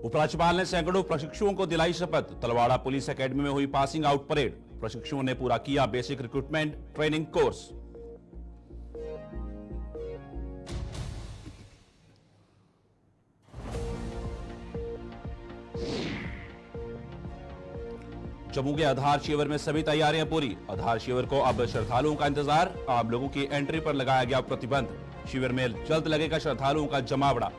उपराज्यपाल ने सैकड़ों प्रशिक्षुओं को दिलाई शपथ। तलवाड़ा पुलिस एकेडमी में हुई पासिंग आउट परेड। प्रशिक्षुओं ने पूरा किया basic recruitment training course. Jammu के आधार शिविर में सभी तैयारियां पूरी। आधार शिविर को अब श्रद्धालुओं का इंतजार। आम लोगों की एंट्री पर लगाया गया प्रतिबंध। शिविर में जल्द लगेगा श्रद्धालुओं का जमावड़ा।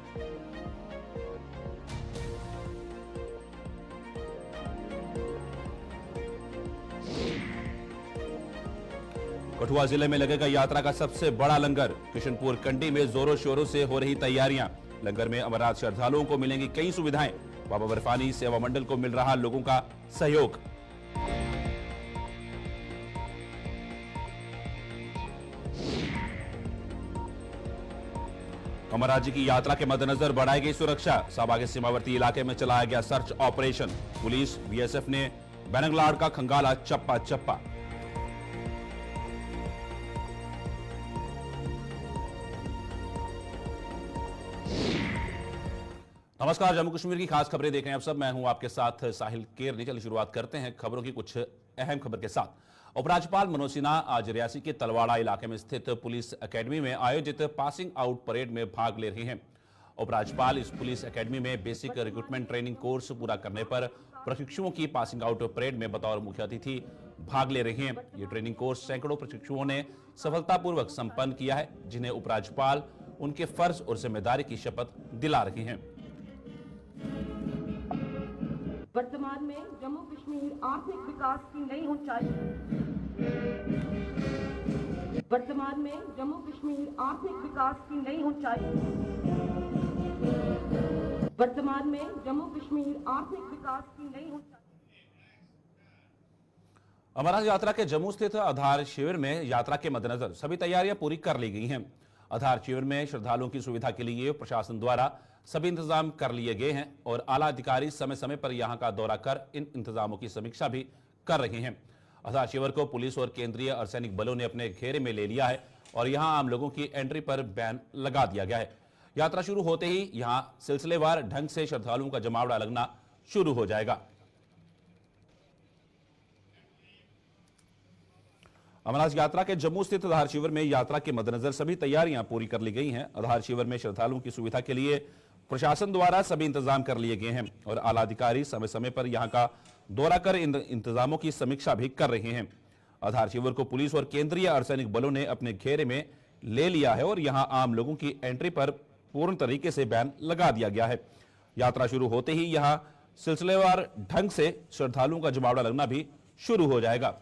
कठुआ जिले में लगेगा यात्रा का सबसे बड़ा लंगर। किशनपुर कंडी में जोरों शोरों से हो रही तैयारियां। लंगर में अमरनाथ श्रद्धालुओं को मिलेंगी कई सुविधाएं। बाबा बर्फानी सेवा मंडल को मिल रहा लोगों का सहयोग। अमरनाथ जी की यात्रा के मद्देनजर बढ़ाई गई सुरक्षा। साबा के सीमावर्ती इलाके में चलाया गया सर्च ऑपरेशन। पुलिस बीएसएफ ने बैनगलाड़ का खंगाला चप्पा चप्पा। नमस्कार, जम्मू कश्मीर की खास खबरें देख रहे हैं आप सब। मैं हूं आपके साथ साहिल केरनी। चलिए शुरुआत करते हैं खबरों की कुछ अहम खबर के साथ। उपराज्यपाल मनोज सिन्हा आज रियासी के तलवाड़ा इलाके में स्थित पुलिस एकेडमी में आयोजित पासिंग आउट परेड में भाग ले रहे हैं। उपराज्यपाल इस पुलिस एकेडमी में बेसिक रिक्रूटमेंट ट्रेनिंग कोर्स पूरा करने पर प्रशिक्षुओं की पासिंग आउट परेड में बतौर मुख्य अतिथि भाग ले रहे हैं। ये ट्रेनिंग कोर्स सैकड़ों प्रशिक्षुओं ने सफलतापूर्वक संपन्न किया है, जिन्हें उपराज्यपाल उनके फर्ज और जिम्मेदारी की शपथ दिला रहे हैं। वर्तमान में जम्मू कश्मीर आर्थिक विकास की नई ऊंचाई। वर्तमान में जम्मू कश्मीर आर्थिक विकास की नई ऊंचाई। वर्तमान में जम्मू कश्मीर आर्थिक विकास की नई ऊंचाई। अमरनाथ यात्रा के जम्मू स्थित आधार शिविर में यात्रा के मद्देनजर सभी तैयारियां पूरी कर ली गई हैं। आधार शिविर में श्रद्धालुओं की सुविधा के लिए प्रशासन द्वारा सभी इंतजाम कर लिए गए हैं और आला अधिकारी समय समय पर यहां का दौरा कर इन इंतजामों की समीक्षा भी कर रहे हैं। आधार शिविर को पुलिस और केंद्रीय अर्धसैनिक बलों ने अपने घेरे में ले लिया है और यहां आम लोगों की एंट्री पर बैन लगा दिया गया है। यात्रा शुरू होते ही यहां सिलसिलेवार ढंग से श्रद्धालुओं का जमावड़ा लगना शुरू हो जाएगा। अमरनाथ यात्रा के जम्मू स्थित आधार शिविर में यात्रा के मद्देनजर सभी तैयारियां पूरी कर ली गई हैं। आधार शिविर में श्रद्धालुओं की सुविधा के लिए प्रशासन द्वारा सभी इंतजाम कर लिए गए हैं और आला अधिकारी समय समय पर यहां का दौरा कर इन इंतजामों की समीक्षा भी कर रहे हैं। आधार शिविर को पुलिस और केंद्रीय अर्धसैनिक बलों ने अपने घेरे में ले लिया है और यहां आम लोगों की एंट्री पर पूर्ण तरीके से बैन लगा दिया गया है। यात्रा शुरू होते ही यहां सिलसिलेवार ढंग से श्रद्धालुओं का जमावड़ा लगना भी शुरू हो जाएगा।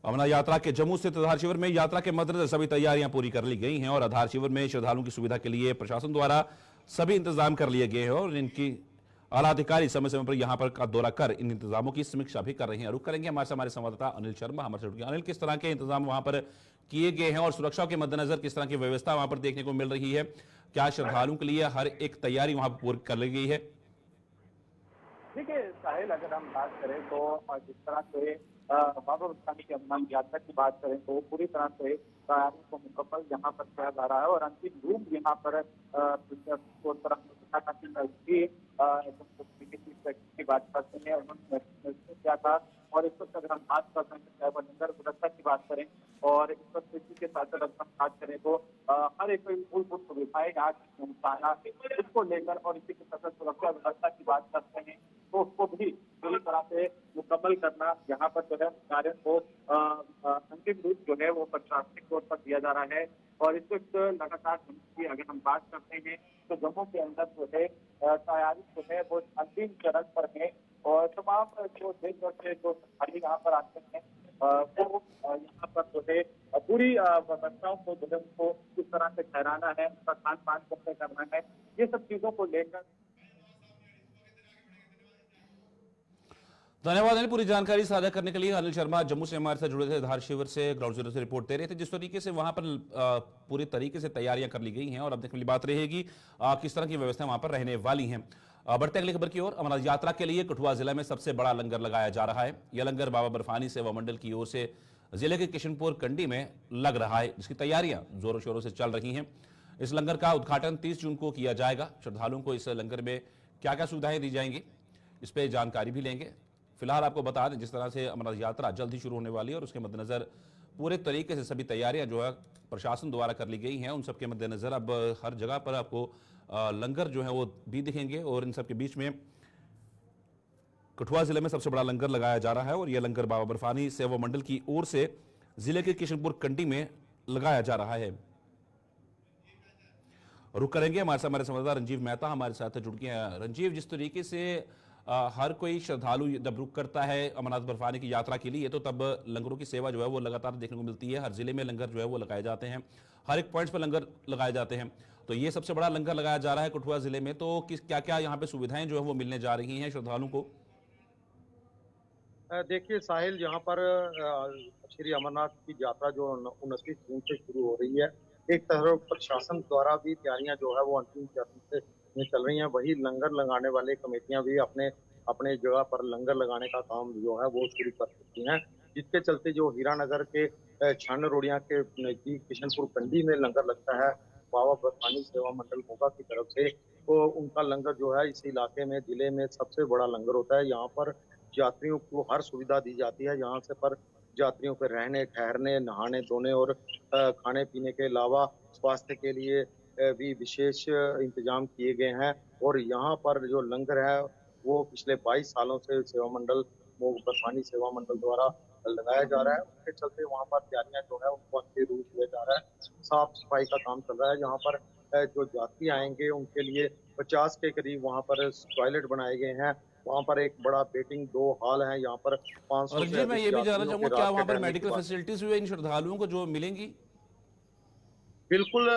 अमरनाथ यात्रा के जम्मू स्थित आधार शिविर में यात्रा के मद्देनजर सभी तैयारियां पूरी कर ली गई हैं और आधार शिविर में श्रद्धालुओं की सुविधा के लिए प्रशासन द्वारा सभी इंतजाम कर लिए गए हैं और इनकी आला अधिकारी समय समय पर यहां पर का दौरा कर इन इंतजामों की समीक्षा भी कर रहे हैं। रुक करेंगे हमारे संवाददाता अनिल शर्मा हमारे से जुड़ गए। अनिल, किस तरह के इंतजाम वहां पर किए गए हैं और सुरक्षा के मद्देनजर किस तरह की व्यवस्था वहां पर देखने को मिल रही है? क्या श्रद्धालुओं के लिए हर एक तैयारी वहां पर पूरी कर ली गई है? देखिए साहिल, अगर हम बात करें तो जिस तरह से बाबा बर्फानी की अमरनाथ यात्रा की बात करें तो पूरी तरह से तैयारी को मुकम्मल यहाँ पर किया जा रहा है और अंतिम रूप यहाँ पर की बात करते हैं उन्होंने किया था। और इस वक्त अगर हम बात करते हैं लंगर सुरक्षा की बात करें और इस वक्त इसी के साथ अगर हम बात करें तो हर एक मूलभूत सुविधाएं यहाँ उसको लेकर और इसी के साथ सुरक्षा व्यवस्था की बात करते हैं तो उसको भी पूरी तरह से मुकम्मल करना यहाँ पर जो है कार्य को अंतिम रूप जो है वो प्रशासनिक तौर पर दिया जा रहा है। और इस वक्त लगातार की अगर हम बात करते हैं तो जम्मू के अंदर जो है तैयारी जो है वो अंतिम चरण पर है और तमाम जो देश भर से जो अधिकारी यहाँ पर आते हैं वो यहाँ पर जो है पूरी व्यवस्थाओं को जो है उनको किस तरह से ठहराना है, उनका खान पान कैसे करना है, ये सब चीजों को लेकर। धन्यवाद अनिल, पूरी जानकारी साझा करने के लिए। अनिल शर्मा जम्मू से हमारे साथ जुड़े थे, आधार शिविर से ग्राउंड जीरो से रिपोर्ट दे रहे थे। जिस तरीके से वहां पर पूरी तरीके से तैयारियां कर ली गई हैं और अब देखने वाली बात रहेगी किस तरह की व्यवस्था वहां पर रहने वाली हैं। बढ़ते अगली खबर की ओर। अमरनाथ यात्रा के लिए कठुआ जिला में सबसे बड़ा लंगर लगाया जा रहा है। यह लंगर बाबा बर्फानी सेवा मंडल की ओर से जिले के किशनपुर कंडी में लग रहा है, जिसकी तैयारियां जोरों शोरों से चल रही हैं। इस लंगर का उद्घाटन 30 जून को किया जाएगा। श्रद्धालुओं को इस लंगर में क्या क्या सुविधाएं दी जाएंगी, इस पर जानकारी भी लेंगे। फिलहाल आपको बता दें, जिस तरह से अमरनाथ यात्रा जल्द ही शुरू होने वाली है और उसके मद्देनजर पूरे तरीके से सभी तैयारियां जो है प्रशासन द्वारा कर ली गई हैं। उन सबके मद्देनजर अब हर जगह पर आपको लंगर जो है वो भी दिखेंगे और इन सबके बीच में कठुआ जिले में सबसे बड़ा लंगर लगाया जा रहा है और यह लंगर बाबा बर्फानी सेवा मंडल की ओर से जिले के किशनपुर कंडी में लगाया जा रहा है। रुक करेंगे, हमारे साथ हमारे संवाददाता रंजीव मेहता हमारे साथ जुड़ गए हैं। रंजीव, जिस तरीके से हर कोई श्रद्धालु जब रुक करता है अमरनाथ बर्फानी की यात्रा के लिए, तो तब लंगरों की सेवा जो है वो लगातार देखने को मिलती है। हर जिले में लंगर जो है वो लगाए जाते हैं, हर एक पॉइंट्स पर लंगर लगाए जाते हैं। तो ये सबसे बड़ा लंगर लगाया जा रहा है कठुआ जिले में, तो किस क्या क्या यहाँ पे सुविधाएं जो है वो मिलने जा रही हैं श्रद्धालुओं को? देखिए साहिल, यहाँ पर श्री अमरनाथ की यात्रा जो 29 जून से शुरू हो रही है, एक तरफ प्रशासन द्वारा भी तैयारियां जो है वो अंतिम चरण से में चल रही हैं, वही लंगर लगाने वाले कमेटियां भी अपने अपने जगह पर लंगर लगाने का काम जो है वो शुरू कर चुकी हैं, जिसके चलते जो हीरानगर के छान रोडिया के नजदीक किशनपुर कंडी में लंगर लगता है बाबा बर्फानी सेवा मंडल मोगा की तरफ से, तो उनका लंगर जो है इस इलाके में जिले में सबसे बड़ा लंगर होता है। यहाँ पर यात्रियों को हर सुविधा दी जाती है। यहाँ से पर यात्रियों के रहने, ठहरने, नहाने धोने और खाने पीने के अलावा स्वास्थ्य के लिए भी विशेष इंतजाम किए गए हैं। और यहाँ पर जो लंगर है वो पिछले 22 सालों से सेवा मंडल बर्फानी सेवा मंडल द्वारा लगाया जा रहा है। उसके चलते वहाँ पर तैयारियां जो है उनको अंतिम रूप दिया जा रहा है। साफ सफाई का काम चल रहा है। यहाँ पर जो यात्री आएंगे उनके लिए 50 के करीब वहाँ पर टॉयलेट बनाए गए हैं। वहाँ पर एक बड़ा वेटिंग 2 हॉल है। यहाँ पर 500 और से जी मैं ये अधिक भी जानना यात्रियों चाहूंगा, के क्या रात वहां के पर ठहरने की मेडिकल बात। फैसिलिटीज भी इन श्रद्धालुओं को जो मिलेंगी? बिल्कुल,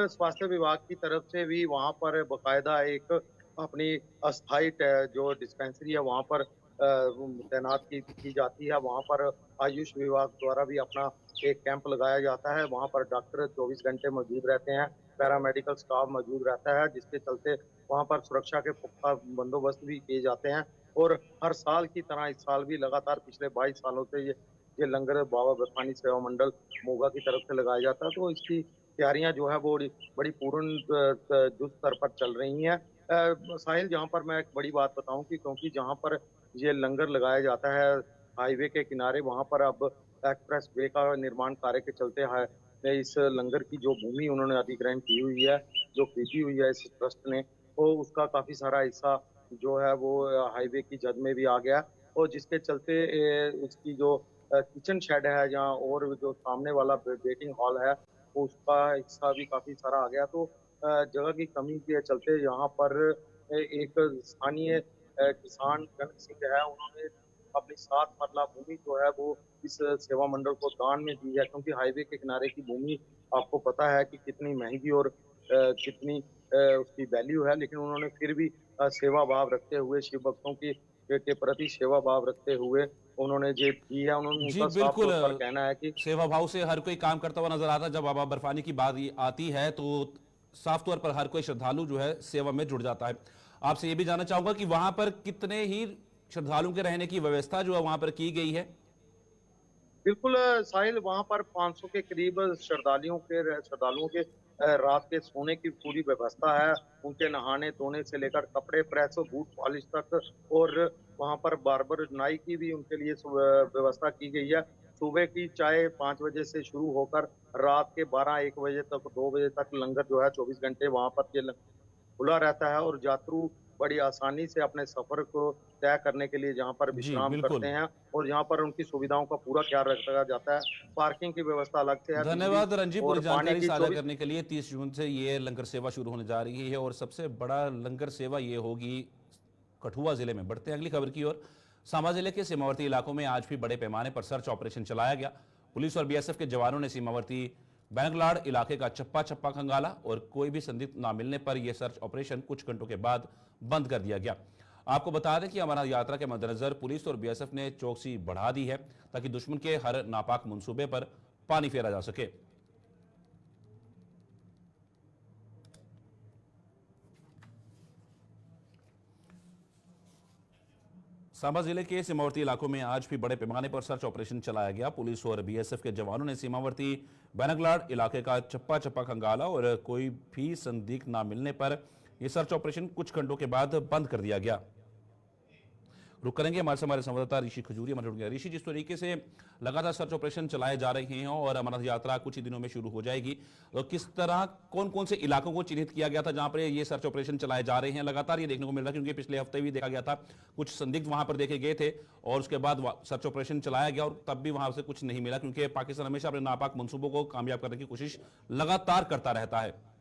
स्वास्थ्य विभाग की तरफ से भी वहाँ पर बकायदा एक अपनी अस्थायी जो डिस्पेंसरी है वहाँ पर तैनात की जाती है। वहाँ पर आयुष विभाग द्वारा भी अपना एक कैंप लगाया जाता है। वहाँ पर डॉक्टर 24 घंटे मौजूद रहते हैं, पैरामेडिकल स्टाफ मौजूद रहता है, जिसके चलते वहाँ पर सुरक्षा के पुख्ता बंदोबस्त भी किए जाते हैं। और हर साल की तरह इस साल भी लगातार पिछले 22 सालों से ये लंगर बाबा बर्फानी सेवा मंडल मोगा की तरफ से लगाया जाता है। तो इसकी तैयारियां जो है वो बड़ी पूर्ण युद्ध स्तर पर चल रही हैं। साहिल, जहाँ पर मैं एक बड़ी बात बताऊं कि क्योंकि जहाँ पर ये लंगर लगाया जाता है हाईवे के किनारे, वहाँ पर अब एक्सप्रेस वे का निर्माण कार्य के चलते है इस लंगर की जो भूमि उन्होंने अधिग्रहण की हुई है, जो खरीदी हुई है इस ट्रस्ट ने, तो उसका काफी सारा हिस्सा जो है वो हाईवे की जद में भी आ गया। और जिसके चलते उसकी जो किचन शेड है जहाँ, और जो सामने वाला वेटिंग हॉल है उसका हिस्सा भी काफी सारा आ गया। तो जगह की कमी के चलते यहाँ पर एक स्थानीय किसान गण सिंह है, उन्होंने अपनी 7 मरला भूमि जो है वो इस सेवा मंडल को दान में दी है। क्योंकि हाईवे के किनारे की भूमि आपको पता है कि कितनी महंगी और कितनी उसकी वैल्यू है, लेकिन उन्होंने फिर भी सेवा भाव रखते हुए शिव भक्तों की के प्रति सेवा भाव रखते हुए उन्होंने ये दी है। उन्होंने जी उनका साफ बिल्कुल, तौर पर कहना है कि सेवा भाव से हर कोई काम करता हुआ नजर आता है। जब बाबा बर्फानी की बात आती है तो साफ तौर पर हर कोई श्रद्धालु जो है सेवा में जुड़ जाता है। आपसे ये भी जानना चाहूंगा कि वहां पर कितने ही श्रद्धालुओं के रहने की व्यवस्था जो है वहां पर की गई है? बिल्कुल साहिल, वहां पर 500 के करीब श्रद्धालुओं के रात के सोने की पूरी व्यवस्था है। उनके नहाने धोने से लेकर कपड़े प्रेस बूट पॉलिश तक, और वहां पर बार्बर नाई की भी उनके लिए व्यवस्था की गई है। सुबह की चाय 5 बजे से शुरू होकर रात के 12-1 बजे तक, 2 बजे तक लंगर जो है 24 घंटे वहां पर खुला रहता है। और यात्रु बड़ी आसानी से अपने सफर को तय करने के लिए जहाँ पर जी विश्राम करते बिल्कुल, हैं, और यहाँ पर उनकी सुविधाओं का पूरा ख्याल रखा जाता है। पार्किंग की व्यवस्था अलग से है, बिजली धन्यवाद रंजी पूरी और पानी जानकारी की साझा 24। करने के लिए। 30 जून से ये लंगर सेवा शुरू होने जा रही है और सबसे बड़ा लंगर सेवा ये होगी कठुआ जिले में। बढ़ते हैं अगली खबर की ओर। सांबा जिले के सीमावर्ती इलाकों में आज भी बड़े पैमाने पर सर्च ऑपरेशन चलाया गया। पुलिस और बीएसएफ के जवानों ने सीमावर्ती बैंगलाड़ इलाके का चप्पा चप्पा खंगाला और कोई भी संदिग्ध न मिलने पर यह सर्च ऑपरेशन कुछ घंटों के बाद बंद कर दिया गया। आपको बता दें कि अमरनाथ यात्रा के मद्देनजर पुलिस और बीएसएफ ने चौकसी बढ़ा दी है ताकि दुश्मन के हर नापाक मंसूबे पर पानी फेरा जा सके। सांबा जिले के सीमावर्ती इलाकों में आज भी बड़े पैमाने पर सर्च ऑपरेशन चलाया गया। पुलिस और बीएसएफ के जवानों ने सीमावर्ती बैनगलाड इलाके का चप्पा चप्पा खंगाला और कोई भी संदिग्ध न मिलने पर यह सर्च ऑपरेशन कुछ घंटों के बाद बंद कर दिया गया। रुक करेंगे हमारे संवाददाता ऋषि खजूरी हमारे जुड़ गया। ऋषि, जिस तरीके से लगातार सर्च ऑपरेशन चलाए जा रहे हैं और अमरनाथ यात्रा कुछ ही दिनों में शुरू हो जाएगी, तो किस तरह कौन कौन से इलाकों को चिन्हित किया गया था जहां पर ये सर्च ऑपरेशन चलाए जा रहे हैं? लगातार ये देखने को मिल रहा है क्योंकि पिछले हफ्ते भी देखा गया था, कुछ संदिग्ध वहां पर देखे गए थे और उसके बाद सर्च ऑपरेशन चलाया गया और तब भी वहां से कुछ नहीं मिला, क्योंकि पाकिस्तान हमेशा अपने नापाक मंसूबों को कामयाब करने की कोशिश लगातार करता रहता है।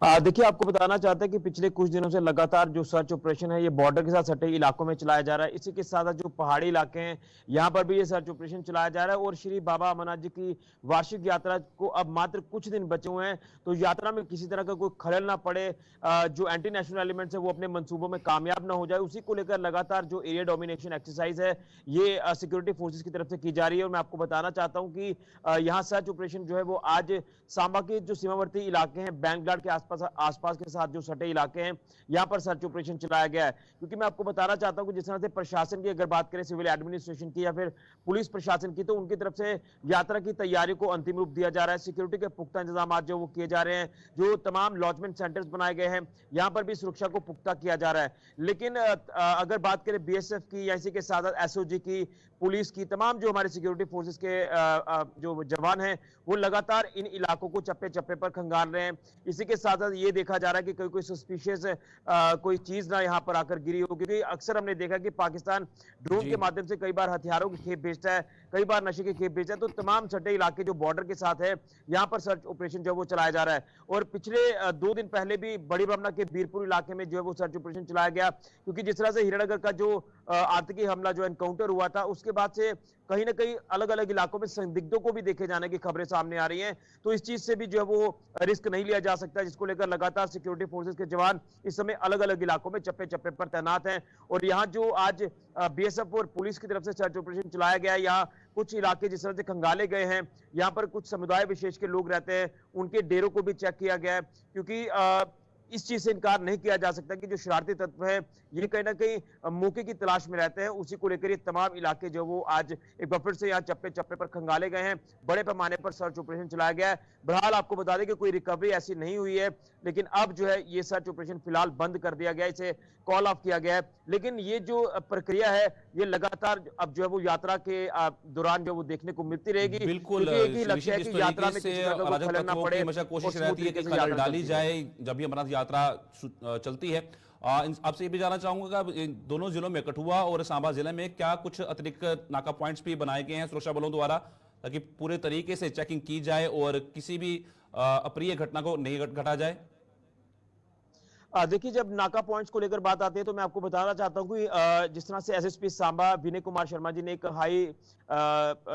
देखिए, आपको बताना चाहते हैं कि पिछले कुछ दिनों से लगातार जो सर्च ऑपरेशन है ये बॉर्डर के साथ सटे इलाकों में चलाया जा रहा है। इसी के साथ जो पहाड़ी इलाके हैं यहाँ पर भी ये सर्च ऑपरेशन चलाया जा रहा है और श्री बाबा अमरनाथ जी की वार्षिक यात्रा को अब मात्र कुछ दिन बचे हुए हैं, तो यात्रा में किसी तरह का कोई खलल ना पड़े, जो एंटी नेशनल एलिमेंट्स है वो अपने मंसूबों में कामयाब ना हो जाए, उसी को लेकर लगातार जो एरिया डोमिनेशन एक्सरसाइज है ये सिक्योरिटी फोर्सेज की तरफ से की जा रही है। और मैं आपको बताना चाहता हूँ कि यहाँ सर्च ऑपरेशन जो है वो आज सांबा के जो सीमावर्ती इलाके हैं बैंगलाड के आसपास के साथ जो सटे इलाके हैं यहां पर सर्च ऑपरेशन चलाया गया है। क्योंकि मैं आपको बताना चाहता हूं कि जिस तरह से प्रशासन की अगर बात करें, सिविल एडमिनिस्ट्रेशन की या फिर पुलिस प्रशासन की, तो उनकी तरफ से यात्रा की तैयारी को अंतिम रूप दिया जा रहा है। सिक्योरिटी के पुख्ता इंतजाम जो वो किए जा रहे हैं, जो तमाम लॉजमेंट सेंटर्स बनाए गए हैं यहां पर भी सुरक्षा को पुख्ता किया जा रहा है। लेकिन अगर बात करें बीएसएफ की या इसी के साथ एसओजी की, पुलिस की, तमाम जो हमारे सिक्योरिटी फोर्सेस के जो जवान हैं वो लगातार इन इलाकों को चप्पे चप्पे पर खंगाल रहे हैं। इसी के साथ ये देखा जा रहा है कि कोई सस्पिशियस कोई चीज ना यहां पर आकर गिरी हो, क्योंकि अक्सर हमने देखा कि पाकिस्तान ड्रोन के माध्यम से कई बार हथियारों की खेप भेजता है, कई बार नशे की खेप भेजता है। तो तमाम सटे इलाके जो बॉर्डर के साथ है यहां पर सर्च ऑपरेशन जो वो चलाया जा रहा है। और पिछले 2 दिन पहले भी बड़ी ब्रह्मणा के बीरपुर इलाके में जो है वो सर्च ऑपरेशन चलाया गया, क्योंकि जिस तरह से हिरणनगर का जो आतंकी हमला जो एनकाउंटर हुआ था उसके बाद से कहीं ना कहीं अलग अलग इलाकों में संदिग्धों को भी देखे जाने की खबरें सामने आ रही हैं। तो इस चीज से भी जो है वो रिस्क नहीं लिया जा सकता, जिसको लेकर लगातार सिक्योरिटी फोर्सेस के जवान इस समय अलग अलग इलाकों में चप्पे चप्पे पर तैनात हैं। और यहाँ जो आज बीएसएफ और पुलिस की तरफ से सर्च ऑपरेशन चलाया गया है, यहाँ कुछ इलाके जिस तरह से खंगाले गए हैं, यहाँ पर कुछ समुदाय विशेष के लोग रहते हैं, उनके डेरों को भी चेक किया गया है, क्योंकि इस चीज से इनकार नहीं किया जा सकता कि जो शरारती तत्व है ये कहीं ना कहीं मौके की तलाश में रहते हैं। उसी को लेकर ये तमाम इलाके जो वो आज एक बार फिर से यहाँ चप्पे चप्पे पर खंगाले गए हैं, बड़े पैमाने पर सर्च ऑपरेशन चलाया गया है। बहरहाल आपको बता दें कि कोई रिकवरी ऐसी नहीं हुई है, लेकिन अब जो है ये सर्च ऑपरेशन फिलहाल बंद कर दिया गया, इसे कॉल ऑफ किया गया है। लेकिन ये जो प्रक्रिया है ये लगातार अब जो है वो यात्रा के दौरान जो वो देखने को मिलती रहेगी। बिल्कुल, एक ही लक्ष्य है कि यात्रा में किसी तरह का खलल ना पड़े, हमेशा कोशिश रहती है कि खलल डाली जाए जब भी अमरनाथ यात्रा चलती है। आपसे ये भी जानना चाहूंगा कि इन दोनों जिलों में, कठुआ और सांबा जिले में, क्या कुछ अतिरिक्त नाका पॉइंट्स भी बनाए गए हैं सुरक्षा बलों द्वारा, ताकि पूरे तरीके से चेकिंग की जाए और किसी भी अप्रिय घटना को नहीं घटा जाए? देखिए, जब नाका पॉइंट्स को लेकर बात आती है तो मैं आपको बताना चाहता हूं कि जिस तरह से एसएसपी सांबा विनय कुमार शर्मा जी ने एक हाई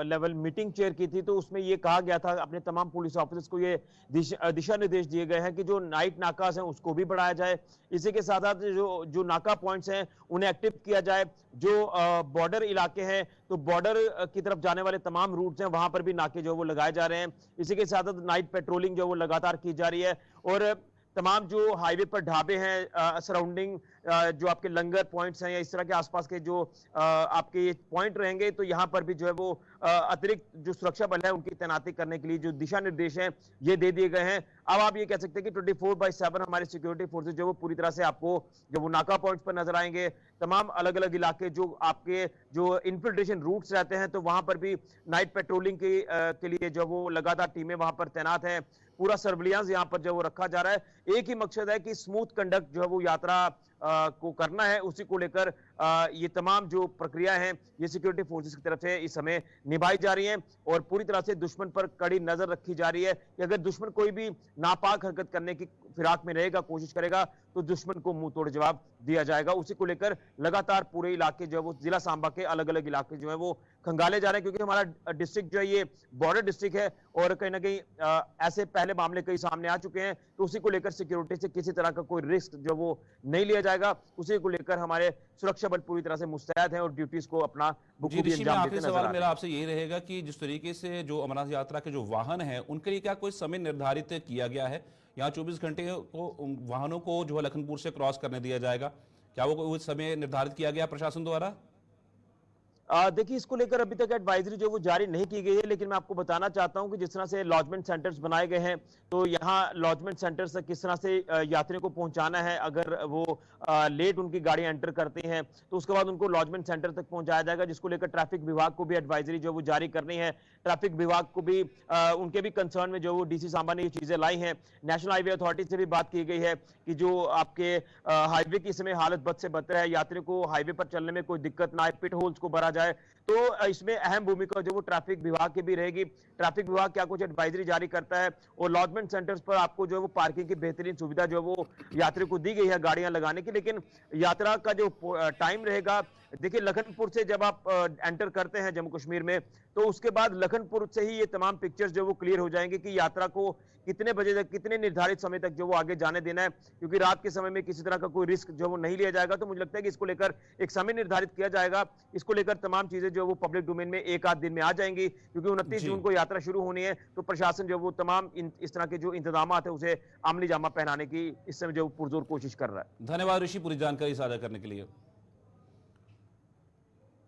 लेवल मीटिंग चेयर की थी, तो उसमें ये कहा गया था अपने तमाम पुलिस ऑफिसर्स को, ये दिशा निर्देश दिए गए हैं कि जो नाइट नाकास हैं उसको भी बढ़ाया जाए। इसी के साथ साथ जो नाका पॉइंट्स हैं उन्हें एक्टिव किया जाए। जो बॉर्डर इलाके हैं तो बॉर्डर की तरफ जाने वाले तमाम रूट्स हैं वहां पर भी नाके जो वो लगाए जा रहे हैं। इसी के साथ साथ नाइट पेट्रोलिंग जो वो लगातार की जा रही है। और तमाम जो हाईवे पर ढाबे हैं, सराउंडिंग जो आपके लंगर पॉइंट्स हैं या इस तरह के आसपास के जो आपके पॉइंट रहेंगे, तो यहाँ पर भी जो है वो अतिरिक्त जो सुरक्षा बल है उनकी तैनाती करने के लिए जो दिशा निर्देश हैं ये दे दिए गए हैं। अब आप ये कह सकते हैं कि 24/7 हमारे सिक्योरिटी फोर्सेज जो वो पूरी तरह से आपको जो वो नाका पॉइंट्स पर नजर आएंगे। तमाम अलग अलग इलाके जो आपके जो इन्फिल्ट्रेशन रूट्स रहते हैं तो वहां पर भी नाइट पेट्रोलिंग के लिए जो वो लगातार टीमें वहां पर तैनात हैं। पूरा सर्विलांस यहाँ पर जो वो रखा जा रहा है। एक ही मकसद है कि स्मूथ कंडक्ट जो है वो यात्रा को करना है। उसी को लेकर ये तमाम जो प्रक्रिया है ये सिक्योरिटी फोर्सेस की तरफ से इस समय निभाई जा रही है और पूरी तरह से दुश्मन पर कड़ी नजर रखी जा रही है कि अगर दुश्मन कोई भी नापाक हरकत करने की फिराक में रहेगा, कोशिश करेगा, तो दुश्मन को मुंह तोड़ जवाब दिया जाएगा। उसी को लेकर लगातार पूरे इलाके जो है वो जिला सांबा के अलग अलग इलाके जो है वो खंगाले जा रहे हैं, क्योंकि हमारा डिस्ट्रिक्ट जो है ये बॉर्डर डिस्ट्रिक्ट है और कहीं ना कहीं ऐसे पहले मामले कई सामने आ चुके हैं। तो उसी को लेकर सिक्योरिटी से किसी तरह का कोई रिस्क जो वो नहीं लिया जाएगा। उसी को लेकर हमारे सुरक्षा बल पूरी तरह से मुस्तैद हैं और ड्यूटीज को अपना बखूबी अंजाम देते नजर आ रहे हैं। मेरा आपसे यही रहेगा कि जिस तरीके से जो अमरनाथ यात्रा के जो वाहन हैं उनके लिए क्या कोई समय निर्धारित किया गया है? यहाँ 24 घंटे को वाहनों को जो है लखनपुर से क्रॉस करने दिया जाएगा, क्या वो उस समय निर्धारित किया गया प्रशासन द्वारा? देखिए, इसको लेकर अभी तक एडवाइजरी जो वो जारी नहीं की गई है, लेकिन मैं आपको बताना चाहता हूं कि जिस तरह से लॉजमेंट सेंटर्स बनाए गए हैं, तो यहाँ लॉजमेंट सेंटर्स तक किस तरह से यात्रियों को पहुंचाना है। अगर वो लेट उनकी गाड़ी एंटर करती हैं, तो उसके बाद उनको लॉजमेंट सेंटर तक पहुंचाया जाएगा, जिसको लेकर ट्रैफिक विभाग को भी एडवाइजरी जो वो जारी करनी है। ट्रैफिक विभाग को भी उनके भी कंसर्न में जो वो डीसी सांबा ने ये चीजें लाई हैं। नेशनल हाईवे अथॉरिटी से भी बात की गई है कि जो आपके हाईवे की समय हालत बद से बदतर है, यात्रियों को हाईवे पर चलने में कोई दिक्कत ना आए, पिट होल्स को भरा जाए। तो इसमें अहम भूमिका जो वो ट्रैफिक विभाग की भी रहेगी। ट्रैफिक विभाग क्या कुछ एडवाइजरी जारी करता है, और लॉजमेंट सेंटर्स पर आपको जो है वो पार्किंग की बेहतरीन सुविधा जो वो यात्रियों को दी गई है गाड़ियां लगाने की। लेकिन यात्रा का जो टाइम रहेगा, देखिए लखनपुर से जब आप एंटर करते हैं जम्मू कश्मीर में, तो उसके बाद लखनपुर से ही ये तमाम पिक्चर्स जो वो क्लियर हो जाएंगे कि यात्रा को कितने बजे तक, कितने निर्धारित समय तक जो वो आगे जाने देना है। क्योंकि रात के समय में किसी तरह का कोई रिस्क जो वो नहीं लिया जाएगा, तो मुझे लगता है कि इसको लेकर एक समय निर्धारित किया जाएगा। इसको लेकर तमाम चीजें जो वो पब्लिक डोमेन में एक आध दिन में आ जाएंगी, क्योंकि 29 जी। जून को यात्रा शुरू होनी है। तो प्रशासन जो वो तमाम इस तरह के जो इंतजाम है उसे अमली जामा पहनाने की इस समय जो पुरजोर कोशिश कर रहा है। धन्यवाद ऋषि पूरी जानकारी साझा करने के लिए।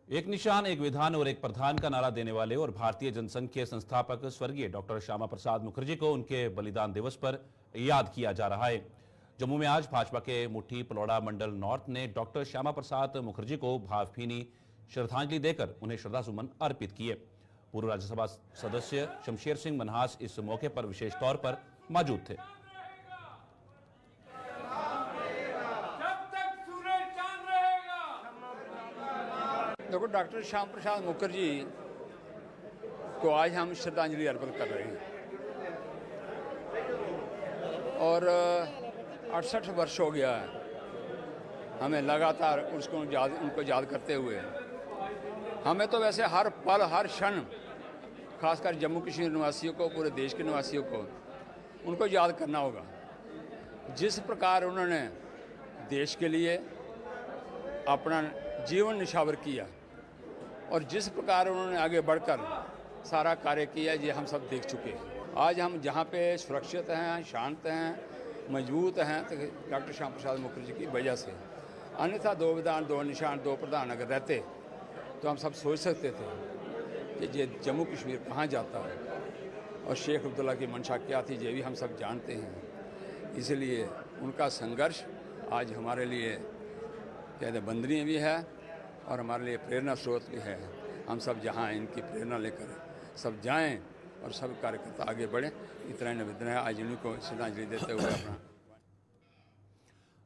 एक निशान, एक विधान और एक प्रधान का नारा देने वाले और भारतीय जनसंघ के संस्थापक स्वर्गीय डॉक्टर श्यामा प्रसाद मुखर्जी को उनके बलिदान दिवस पर याद किया जा रहा है। जम्मू में आज भाजपा के मुट्ठी पलौड़ा मंडल नॉर्थ ने डॉक्टर श्यामा प्रसाद मुखर्जी को भावभीनी श्रद्धांजलि देकर उन्हें श्रद्धासुमन अर्पित किए। पूर्व राज्यसभा सदस्य शमशेर सिंह मनहास इस मौके पर विशेष तौर पर मौजूद थे। देखो, डॉक्टर श्याम प्रसाद मुखर्जी को आज हम श्रद्धांजलि अर्पित कर रहे हैं, और 68 वर्ष हो गया है हमें लगातार उनको याद करते हुए। हमें तो वैसे हर पल हर क्षण, खासकर जम्मू कश्मीर निवासियों को, पूरे देश के निवासियों को उनको याद करना होगा। जिस प्रकार उन्होंने देश के लिए अपना जीवन निछावर किया और जिस प्रकार उन्होंने आगे बढ़कर सारा कार्य किया, ये हम सब देख चुके हैं। आज हम जहाँ पे सुरक्षित हैं, शांत हैं, मजबूत हैं, तो डॉक्टर श्याम प्रसाद मुखर्जी की वजह से। अन्यथा दो विधान, दो निशान, दो प्रधान अगर रहते तो हम सब सोच सकते थे कि ये जम्मू कश्मीर कहाँ जाता है, और शेख अब्दुल्ला की मंशा क्या थी, ये भी हम सब जानते हैं। इसलिए उनका संघर्ष आज हमारे लिए कहते वंदनीय भी है और हमारे लिए प्रेरणा स्रोत भी है। हम सब जहाँ इनकी प्रेरणा लेकर सब जाएं और सब कार्यकर्ता आगे बढ़ें, इतना निवेदन है आज इनको श्रद्धांजलि देते हुए अपना।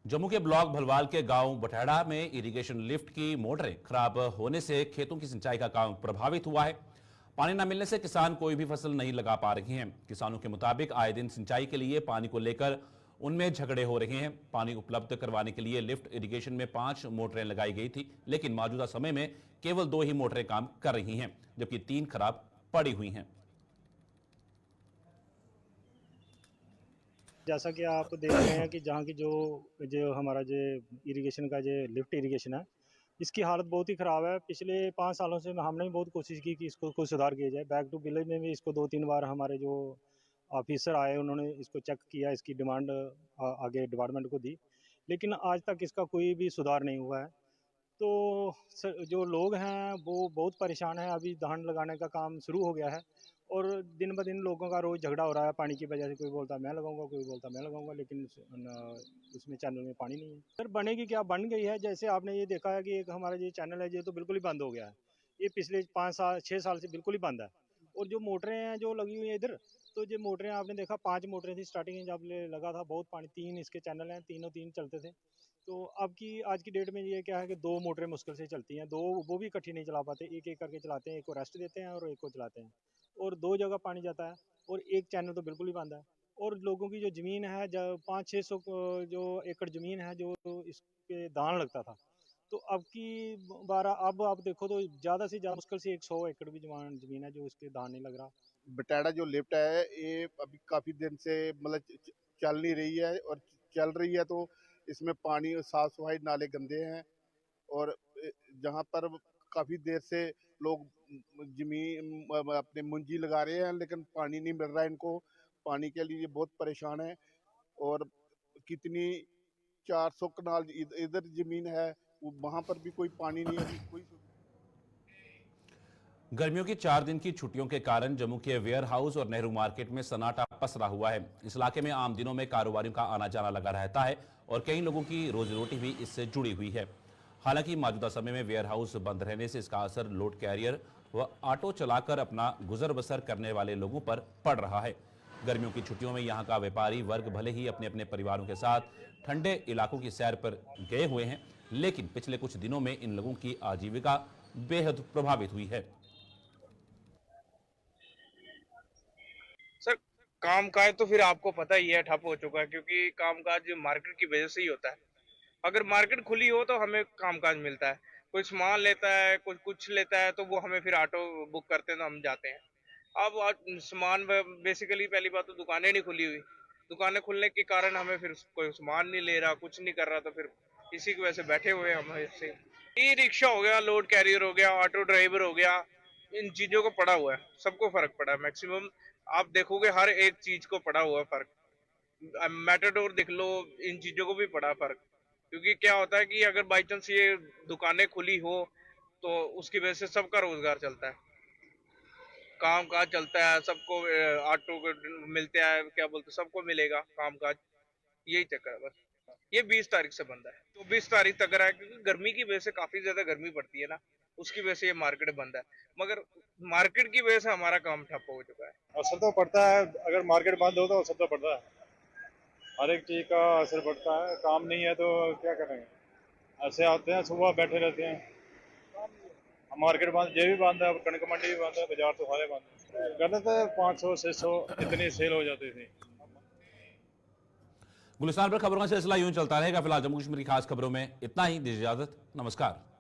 जम्मू के ब्लॉक भलवाल के गांव बठैड़ा में इरिगेशन लिफ्ट की मोटरें खराब होने से खेतों की सिंचाई का काम प्रभावित हुआ है। पानी न मिलने से किसान कोई भी फसल नहीं लगा पा रहे हैं। किसानों के मुताबिक आए दिन सिंचाई के लिए पानी को लेकर उनमें झगड़े हो रहे हैं। पानी उपलब्ध करवाने के लिए लिफ्ट इरिगेशन में 5 मोटरें लगाई गई थी, लेकिन मौजूदा समय में केवल 2 ही मोटरें काम कर रही हैं, जबकि 3 खराब पड़ी हुई हैं। जैसा कि आप देख रहे हैं कि जहाँ की जो हमारा जो इरिगेशन का जो लिफ्ट इरिगेशन है, इसकी हालत बहुत ही ख़राब है। पिछले 5 सालों से हमने भी बहुत कोशिश की कि इसको कुछ सुधार किया जाए। बैक टू विलेज में भी इसको 2-3 बार हमारे जो ऑफिसर आए, उन्होंने इसको चेक किया, इसकी डिमांड आगे डिपार्टमेंट को दी, लेकिन आज तक इसका कोई भी सुधार नहीं हुआ है। तो जो लोग हैं वो बहुत परेशान हैं। अभी धान लगाने का काम शुरू हो गया है और दिन ब दिन लोगों का रोज़ झगड़ा हो रहा है पानी की वजह से। कोई बोलता मैं लगाऊंगा, कोई बोलता मैं लगाऊंगा, लेकिन उसमें चैनल में पानी नहीं है। सर बनेगी क्या, बन गई है। जैसे आपने ये देखा है कि एक हमारा ये चैनल है, ये तो बिल्कुल ही बंद हो गया है। ये पिछले 5-6 साल से बिल्कुल ही बंद है। और जो मोटरें हैं जो लगी हुई हैं इधर, तो ये मोटरें आपने देखा 5 मोटरें थी स्टार्टिंग में जब लगा था, बहुत पानी। 3 इसके चैनल हैं, तीनों 3 चलते थे। तो आज की डेट में ये क्या है कि 2 मोटरें मुश्किल से चलती हैं। 2 वो भी इकट्ठी नहीं चला पाते, एक करके चलाते हैं। एक को रेस्ट देते हैं और एक को चलाते हैं, और 2 जगह पानी जाता है, और एक चैनल तो बिल्कुल ही बंद है। और लोगों की जो ज़मीन है, 500-600 जो एकड़ ज़मीन है जो इसके दान लगता था, तो अब की बार अब आप देखो तो ज़्यादा से ज़्यादा मुश्किल से 100 एकड़ भी ज़मीन है जो इसके दान नहीं लग रहा। बठैड़ा जो लिफ्ट है ये अभी काफ़ी दिन से मतलब चल नहीं रही है, और चल रही है तो इसमें पानी, साफ सफाई, नाले गंदे हैं, और जहाँ पर काफ़ी देर से लोग जमीन अपने मुंजी लगा रहे हैं, लेकिन पानी नहीं मिल रहा है इनको। पानी के लिए बहुत परेशान है, और कितनी 400 कनाल इधर जमीन है, वहां पर भी कोई पानी नहीं है, कोई गर्मियों की 4 दिन की छुट्टियों के कारण जम्मू के वेयर हाउस और नेहरू मार्केट में सन्नाटा पसरा हुआ है। इस इलाके में आम दिनों में कारोबारियों का आना जाना लगा रहता है और कई लोगों की रोजी रोटी भी इससे जुड़ी हुई है। हालांकि मौजूदा समय में वेयर हाउस बंद रहने से इसका असर लोड कैरियर व ऑटो चलाकर अपना गुजर बसर करने वाले लोगों पर पड़ रहा है। गर्मियों की छुट्टियों में यहाँ का व्यापारी वर्ग भले ही अपने अपने परिवारों के साथ ठंडे इलाकों की सैर पर गए हुए हैं, लेकिन पिछले कुछ दिनों में इन लोगों की आजीविका बेहद प्रभावित हुई है। सर, कामकाज तो फिर आपको पता ही है ठप हो चुका है, क्योंकि कामकाज मार्केट की वजह से ही होता है। अगर मार्केट खुली हो तो हमें कामकाज मिलता है, कोई सामान लेता है, कुछ लेता है, तो वो हमें फिर ऑटो बुक करते हैं तो हम जाते हैं। अब सामान बेसिकली पहली बात तो दुकानें नहीं खुली हुई, दुकानें खुलने के कारण हमें फिर कोई सामान नहीं ले रहा, कुछ नहीं कर रहा, तो फिर इसी की वजह से बैठे हुए हैं हम ऐसे। ई रिक्शा हो गया, लोड कैरियर हो गया, ऑटो ड्राइवर हो गया, इन चीजों को पड़ा हुआ है, सबको फर्क पड़ा है। मैक्सिमम आप देखोगे हर एक चीज को पड़ा हुआ है फर्क। मैटाडोर देख लो, इन चीजों को भी पड़ा फर्क। क्योंकि क्या होता है कि अगर बाई चांस ये दुकानें खुली हो तो उसकी वजह से सबका रोजगार चलता है, काम काज चलता है, सबको ऑटो को मिलते हैं, क्या बोलते हैं, सबको मिलेगा काम काज, यही चक्कर है बस। ये 20 तारीख से बंद है, 24 तारीख तक रहा है, क्योंकि गर्मी की वजह से काफी ज्यादा गर्मी पड़ती है ना, उसकी वजह से ये मार्केट बंद है। मगर मार्केट की वजह से हमारा काम ठप हो चुका है। असर तो पड़ता है, अगर मार्केट बंद हो तो असर तो पड़ता है, हर एक चीज का असर पड़ता है। काम नहीं है तो क्या करेंगे, ऐसे आते हैं सुबह बैठे रहते हैं, मार्केट बंद, ये भी बंद है, कणक मंडी भी बंद है, बाजार तो सारे बंद है। गलत है, 500-600 इतनी सेल हो जाती थी। गुलिस्तान पर खबरों का सिलसिला यूं चलता रहेगा। फिलहाल जम्मू कश्मीर की खास खबरों में इतना ही। दीजिए इजाजत, नमस्कार।